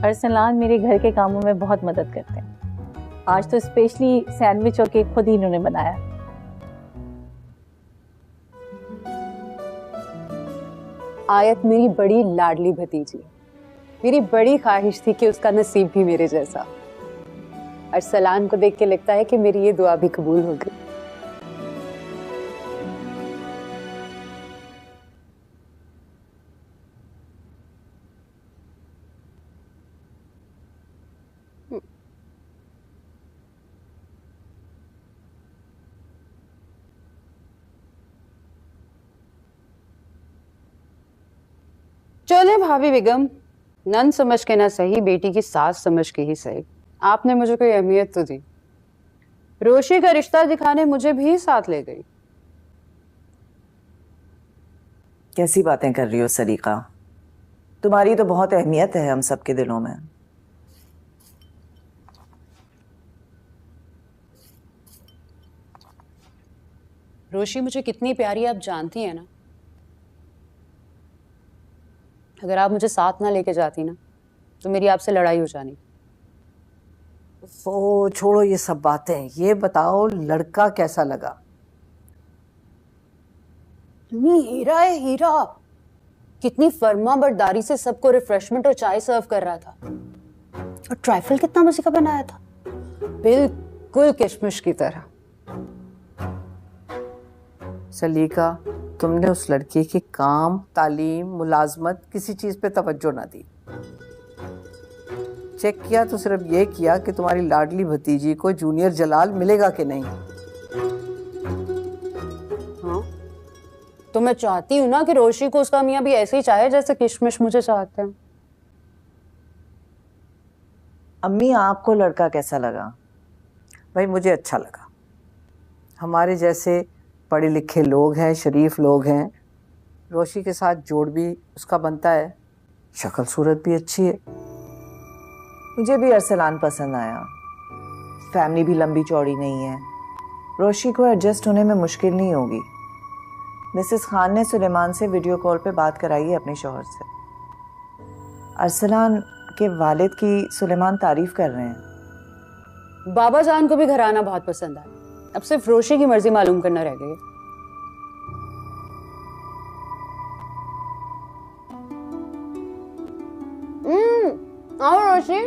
अरसलान मेरे घर के कामों में बहुत मदद करते हैं। आज तो स्पेशली सैंडविच और केक खुद ही इन्होंने बनाया। आयत मेरी बड़ी लाडली भतीजी, मेरी बड़ी ख्वाहिश थी कि उसका नसीब भी मेरे जैसा। अरसलान को देख के लगता है कि मेरी ये दुआ भी कबूल हो गई। चले भाभी बेगम, नन समझ के ना सही, बेटी की सास समझ के ही सही, आपने मुझे कोई अहमियत तो दी। रोशी का रिश्ता दिखाने मुझे भी साथ ले गई। कैसी बातें कर रही हो सरीका? तुम्हारी तो बहुत अहमियत है हम सबके दिलों में। रोशी मुझे कितनी प्यारी आप जानती हैं ना। अगर आप मुझे साथ ना लेके जाती ना तो मेरी आपसे लड़ाई हो जानी। वो छोड़ो ये सब बातें, ये बताओ लड़का कैसा लगा? हीरा है हीरा, कितनी फर्मा बरदारी से सबको रिफ्रेशमेंट और चाय सर्व कर रहा था, और ट्राइफल कितना मजे का बनाया था, बिल्कुल किशमिश की तरह। सलीका, तुमने उस लड़के के काम, तालीम, मुलाजमत किसी चीज पे तवज्जो ना दी। चेक किया तो सिर्फ ये किया कि तुम्हारी लाडली भतीजी को जूनियर जलाल मिलेगा कि नहीं। हाँ, तो मैं चाहती हूँ ना कि रोशी को उसका मियाँ भी ऐसे ही चाहे जैसे किशमिश मुझे चाहते हैं। अम्मी, आपको लड़का कैसा लगा? भाई मुझे अच्छा लगा। हमारे जैसे पढ़े लिखे लोग हैं, शरीफ लोग हैं, रोशी के साथ जोड़ भी उसका बनता है, शक्ल सूरत भी अच्छी है। मुझे भी अरसलान पसंद आया। फैमिली भी लंबी चौड़ी नहीं है, रोशी को एडजस्ट होने में मुश्किल नहीं होगी। मिसेस खान ने सुलेमान से वीडियो कॉल पे बात कराई है अपने शौहर से। अरसलान के वालिद की सुलेमान तारीफ कर रहे हैं। बाबा जान को भी घर आना बहुत पसंद आया, अब सिर्फ रोशी की मर्जी मालूम करना रह गई। आओ रोशी,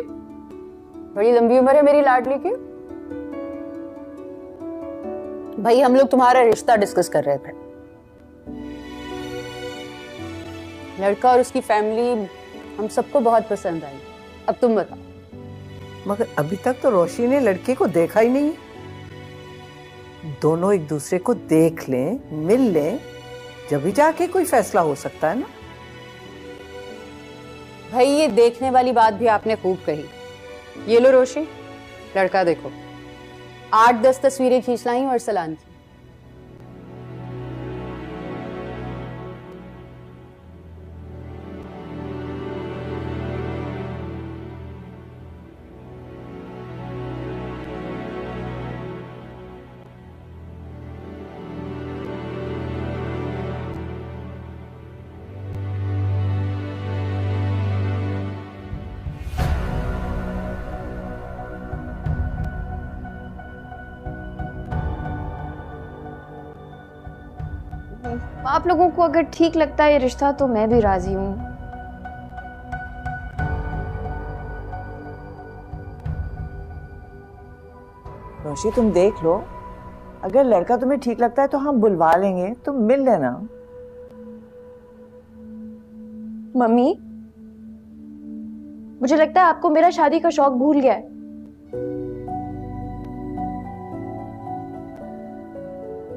बड़ी लंबी उम्र है मेरी लाडली की। भाई हम लोग तुम्हारा रिश्ता डिस्कस कर रहे थे। लड़का और उसकी फैमिली हम सबको बहुत पसंद आई। अब तुम बताओ। मगर अभी तक तो रोशी ने लड़के को देखा ही नहीं। दोनों एक दूसरे को देख लें, मिल लें, जब भी जाके कोई फैसला हो सकता है ना। भाई ये देखने वाली बात भी आपने खूब कही। ये लो रोशी, लड़का देखो। 8-10 तस्वीरें खींच लाई हूं अरसलान की। आप लोगों को अगर ठीक लगता है ये रिश्ता तो मैं भी राजी हूँ। रोशी तुम देख लो, अगर लड़का तुम्हें ठीक लगता है तो हम बुलवा लेंगे, तुम मिल लेना। मम्मी, मुझे लगता है आपको मेरा शादी का शौक भूल गया है।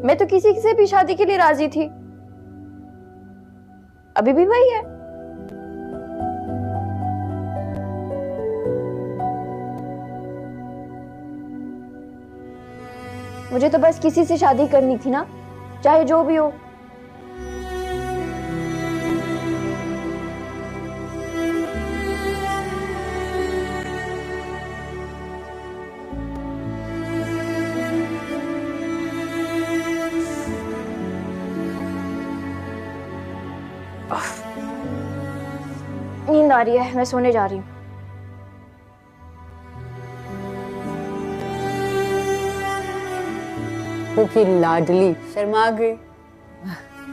मैं तो किसी से भी शादी के लिए राजी थी, अभी भी वही है। मुझे तो बस किसी से शादी करनी थी ना, चाहे जो भी हो। नींद आ रही है, मैं सोने जा रही हूँ। बापू की लाडली शर्मा गई।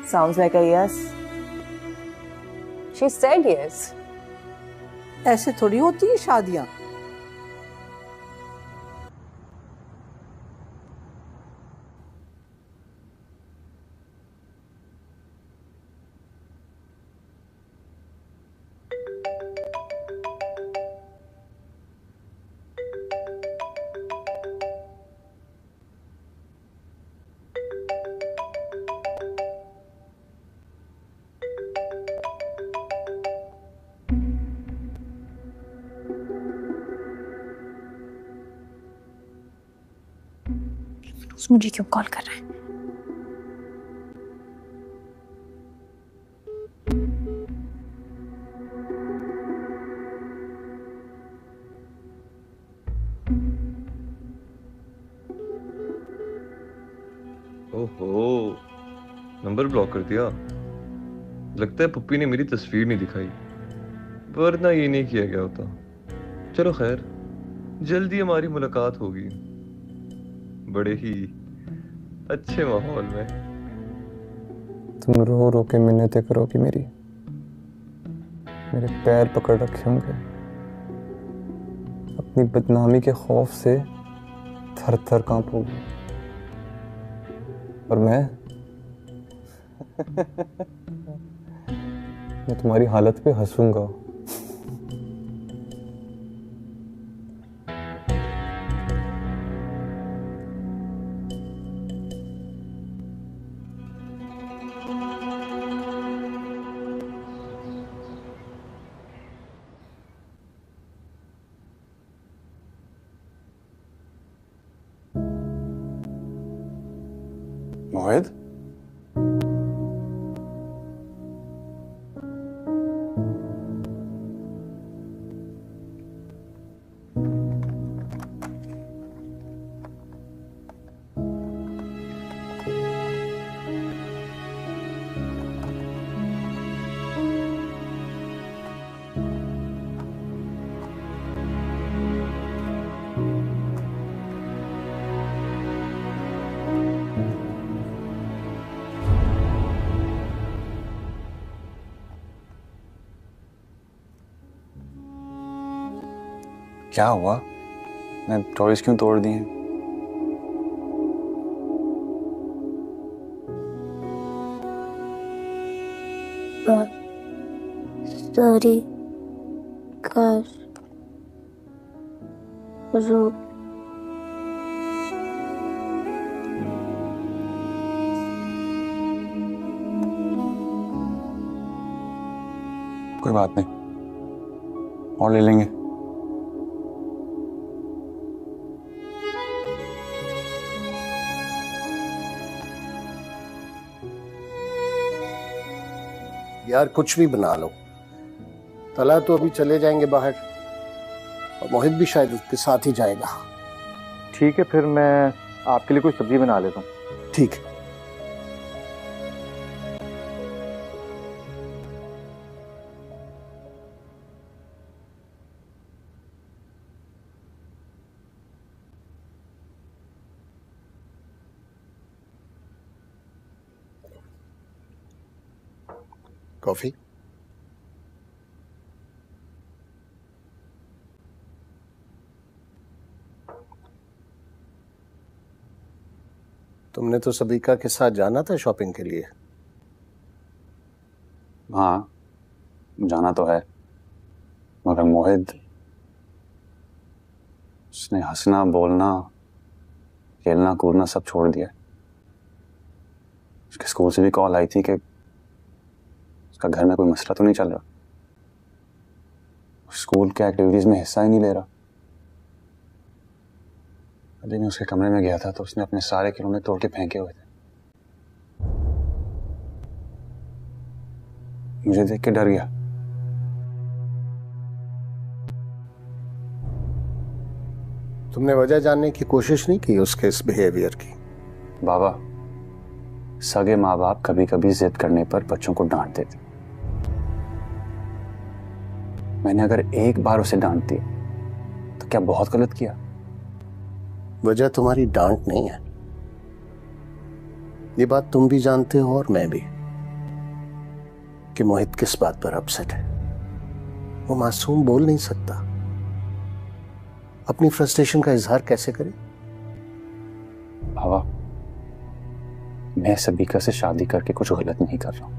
Sounds like a yes. She said yes. ऐसे थोड़ी होती है शादियां। मुझे क्यों कॉल कर रहा है? ओहो, नंबर ब्लॉक कर दिया। लगता है पुप्पी ने मेरी तस्वीर नहीं दिखाई, वरना ये नहीं किया गया होता। चलो खैर, जल्दी हमारी मुलाकात होगी, बड़े ही अच्छे माहौल में। तुम रो रो के मिन्नतें करोगी मेरी, मेरे पैर पकड़ रखे होंगे, अपनी बदनामी के खौफ से थर थर कांपोगी, और मैं तुम्हारी हालत पे हंसूंगा। मोहित, क्या हुआ? मैं टॉयज क्यों तोड़ दिए? सॉरी कार रो कोई बात नहीं, और ले लेंगे। यार कुछ भी बना लो। तला तो अभी चले जाएंगे बाहर, और मोहित भी शायद उसके साथ ही जाएगा। ठीक है, फिर मैं आपके लिए कोई सब्जी बना लेता हूँ। ठीक है। कॉफी? तुमने तो सबिका के साथ जाना था शॉपिंग के लिए। हाँ, जाना तो है, मगर मोहित, उसने हंसना बोलना खेलना कूदना सब छोड़ दिया। उसके स्कूल से भी कॉल आई थी कि उसका घर में कोई मसला तो नहीं चल रहा, स्कूल के एक्टिविटीज में हिस्सा ही नहीं ले रहा। अभी मैं उसके कमरे में गया था तो उसने अपने सारे खिलौने तोड़ के फेंके हुए थे। मुझे देख के डर गया। तुमने वजह जानने की कोशिश नहीं की उसके इस बिहेवियर की? बाबा, सगे माँ बाप कभी कभी जिद करने पर बच्चों को डांट देते। मैंने अगर एक बार उसे डांट दी तो क्या बहुत गलत किया? वजह तुम्हारी डांट नहीं है, ये बात तुम भी जानते हो और मैं भी, कि मोहित किस बात पर अपसेट है। वो मासूम बोल नहीं सकता, अपनी फ्रस्ट्रेशन का इजहार कैसे करे? बाबा, मैं सबीका से शादी करके कुछ गलत नहीं कर रहा हूं।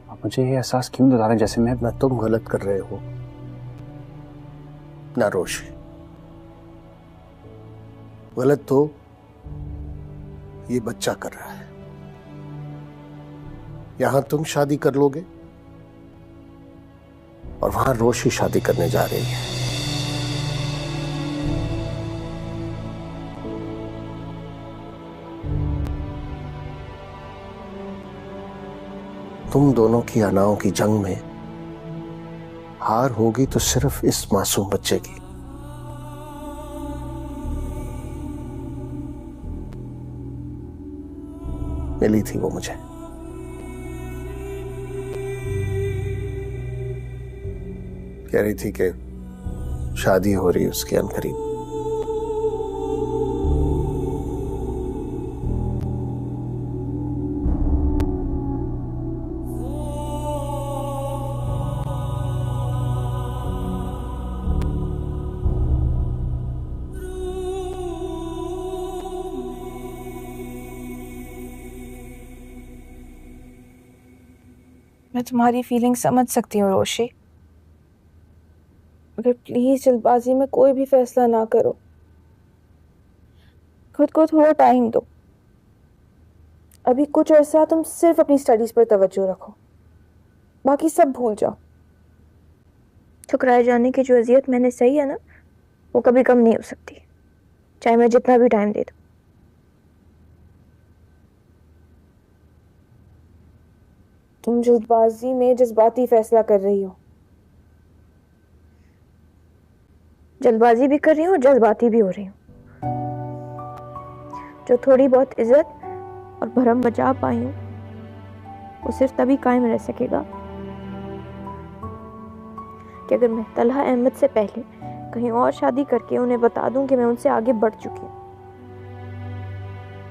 अब मुझे ये एहसास क्यों दिला रहे जैसे मैं ना तुम गलत कर रहे हो ना रोशी। गलत तो ये बच्चा कर रहा है। यहां तुम शादी कर लोगे और वहां रोशी शादी करने जा रही है। तुम दोनों की अनाओं की जंग में हार होगी तो सिर्फ इस मासूम बच्चे की। मिली थी वो मुझे, कह रही थी कि शादी हो रही उसके अनकरीब। मैं तुम्हारी फीलिंग समझ सकती हूँ रोशी, मगर प्लीज जल्दबाजी में कोई भी फैसला ना करो। खुद को थोड़ा टाइम दो। अभी कुछ अर्सा तुम सिर्फ अपनी स्टडीज पर तवज्जो रखो, बाकी सब भूल जाओ। ठुकराए जाने की जो अजियत मैंने सही है ना, वो कभी कम नहीं हो सकती, चाहे मैं जितना भी टाइम दे दूं। तुम जल्दबाजी में जज्बाती फैसला कर रही हो। जल्दबाजी भी कर रही हूँ और जज्बाती भी हो रही हूँ। जो थोड़ी बहुत इज्जत और भरम बचा पाई हूँ, वो सिर्फ तभी कायम रह सकेगा कि अगर मैं तलहा अहमद से पहले कहीं और शादी करके उन्हें बता दूं कि मैं उनसे आगे बढ़ चुकी हूँ।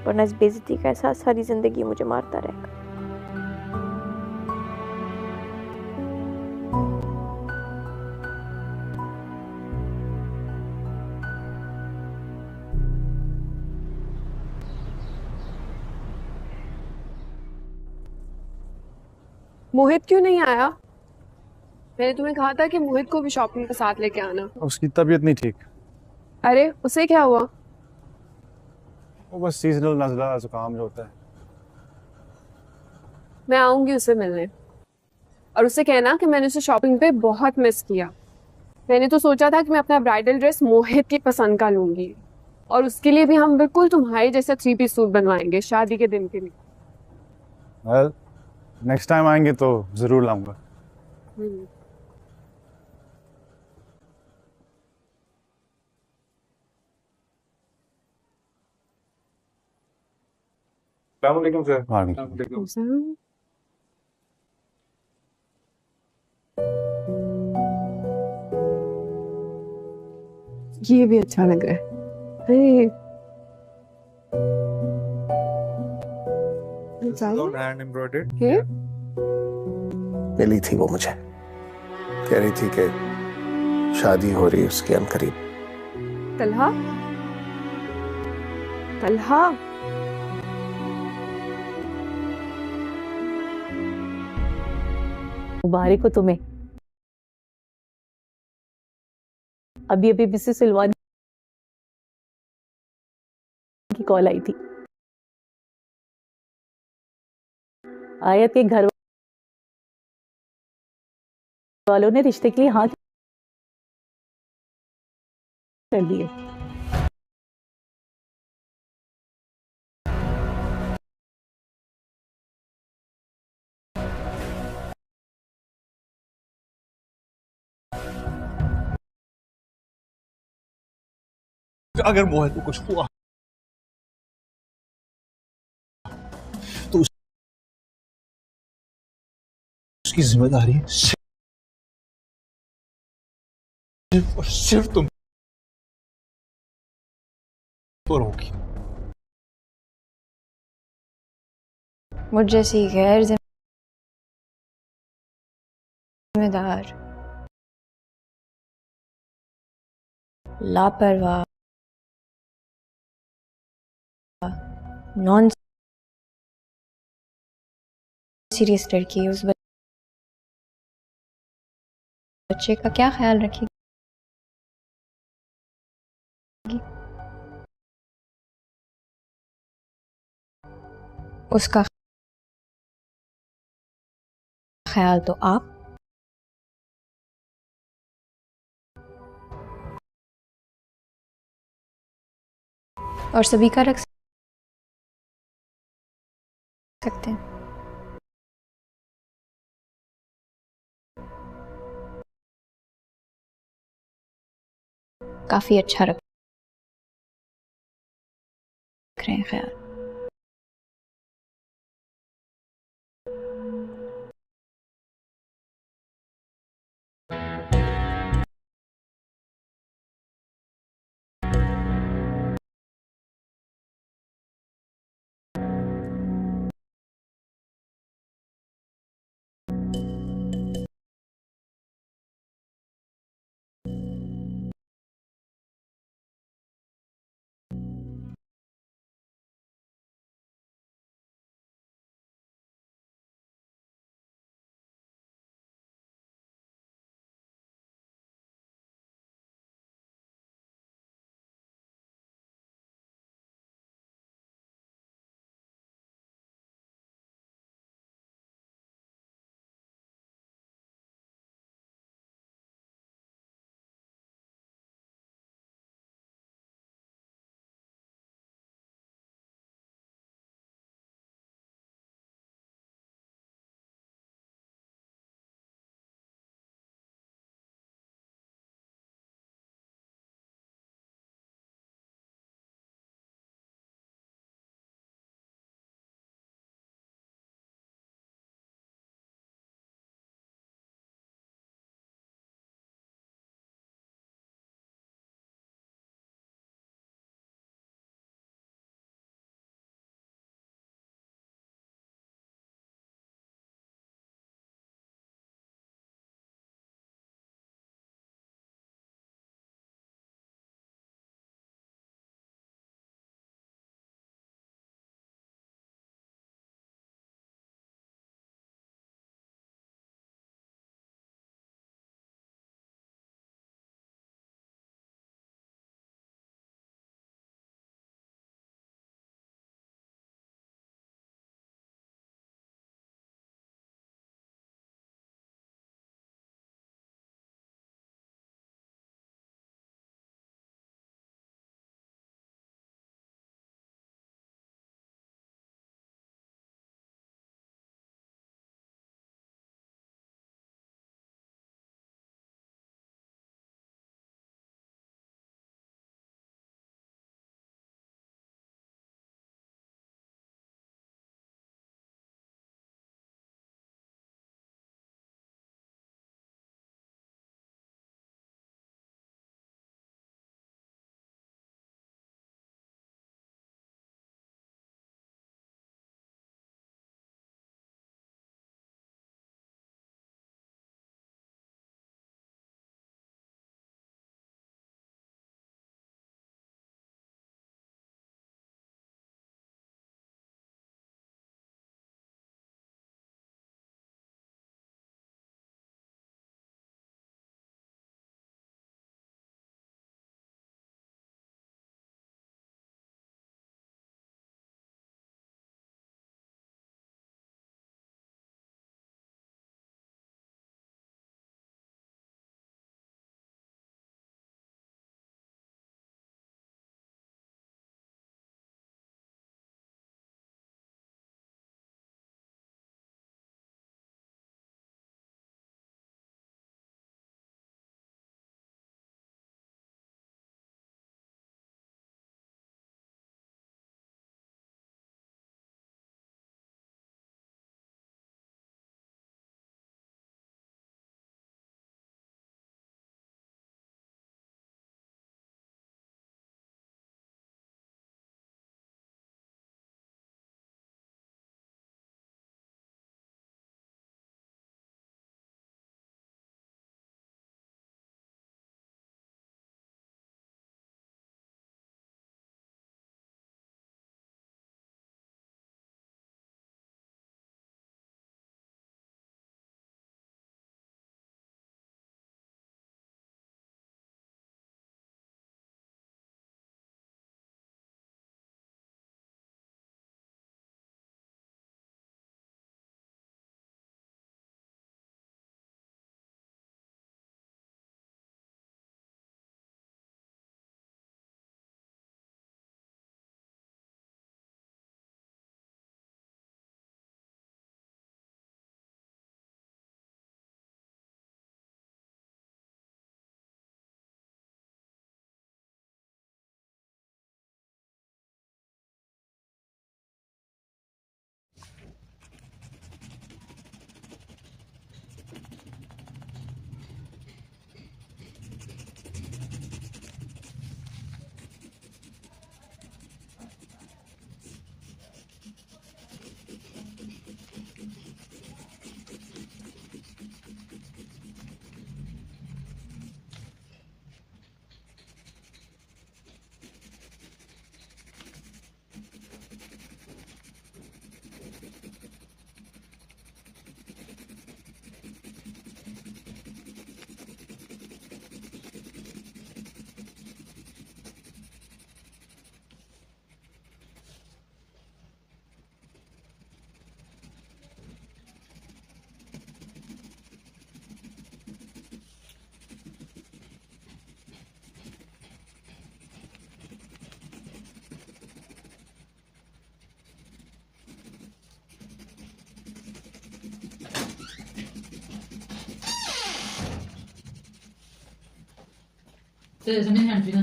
वरना इस बेइज्जती का एहसास सारी जिंदगी मुझे मारता रहेगा। मोहित क्यों नहीं आया? मैंने तुम्हें कहा था कि मोहित को भी शॉपिंग के साथ लेके आना। उसकी तबीयत नहीं ठीक। अरे उसे क्या हुआ? वो बस सीजनल नज़ला जुकाम जो होता है। मैं आऊंगी उसे मिलने, और उसे कहना कि मैंने उसे शॉपिंग पे बहुत मिस किया। मैंने तो सोचा था कि मैं अपना ब्राइडल ड्रेस मोहित की पसंद का लूंगी, और उसके लिए भी हम बिल्कुल तुम्हारे जैसा 3 पीस सूट बनवाएंगे शादी के दिन के लिए। well, नेक्स्ट टाइम आएंगे तो जरूर लाऊंगा। अस्सलामुअलैकुम सर। वालेकुम सलाम। ये भी अच्छा लग रहा है। अरे हैंड एम्ब्रॉयडर्ड। मिली थी वो मुझे, कह रही थी कि शादी हो रही उसके अनकरीब। तलहा, तलहा, मुबारक हो तुम्हें। अभी अभी मिसेस सिलवानी की कॉल आई थी। आयत के घर वालों ने रिश्ते के लिए हाँ कर दिए। अगर मोहित को कुछ हुआ तो उसकी जिम्मेदारी सिर्फ और सिर्फ तुम पर होगी। मुझ जैसी गैर जिम्मेदार, लापरवाह, नॉन सीरियस लड़की उस बच्चे का क्या ख्याल रखेगी? उसका ख्याल तो आप और सभी का रख सकते हैं। काफी अच्छा रख रहे हैं ख्याल। ਤੇ ਸਮਝ ਨਹੀਂ ਆਉਂਦੀ ਨਾ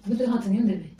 ਅਬੇ ਤੇ ਹੱਥ ਨਹੀਂ ਹੁੰਦੇ ਵੇ